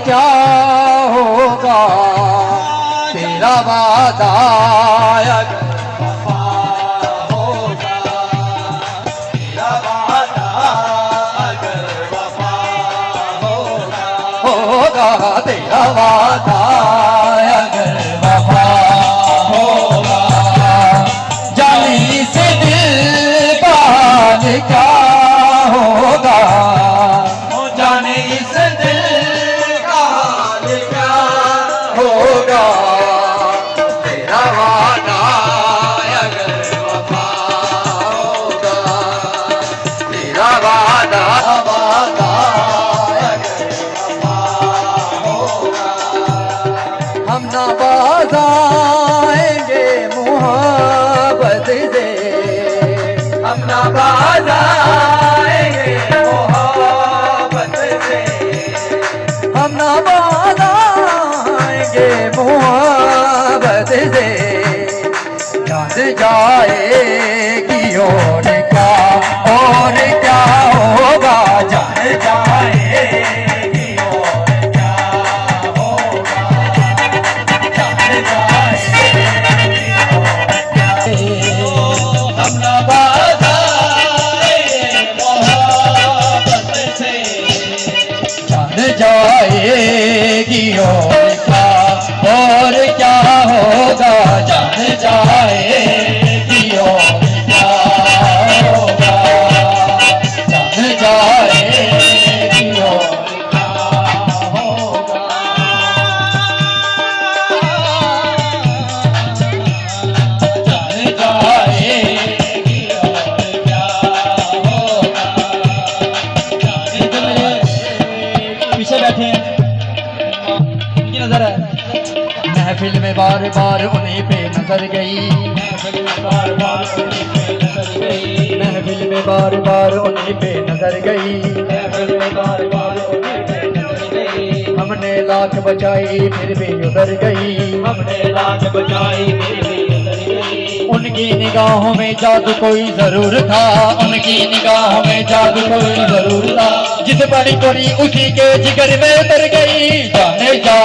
क्या होगा तेरा वादा अगर वफा होगा, तेरा वादा अगर वफा होगा, तेरा वादा अगर वफा होगा, जाने से दिल का हाल क्या होगा, जाने इस दिल का हाल क्या होगा, तेरा वादा अगर वफा होगा, तेरा वादा अगर वफा होगा, हम ना बाज आएंगे मोहब्बत से, हम ना बाज आएंगे मोहब्बत से, हम ना बाज आएंगे मोहब्बत से, याद जाएगी और क्या होगा, जान जाएगी और क्या होगा, जान जाएगी और क्या, हम ना बाज आएंगे मोहब्बत से, जान जाएगी और क्या होगा, जान जाएगी और क्या होगा, जान जाएगी और क्या होगा, जान जाएगी और क्या होगा, पीछे बैठे हैं इनकी नजर है, महफिल में बार बार उन्हीं पे नजर गई, महफिल में बार बार उन्हीं पे नजर गई, महफिल में बार बार उन्हीं पे नजर गई, महफिल में बार बार उन्हीं पे नजर गई, हमने लाख बचाई फिर भी उधर गई, हमने लाख बचाई फिर भी उधर गई, उनकी निगाहों में जादू कोई जरूर था, उनकी निगाहों में जादू कोई जरूर था, जिस बड़ी कोरी उसी के जिगर में उतर गई, जाने जा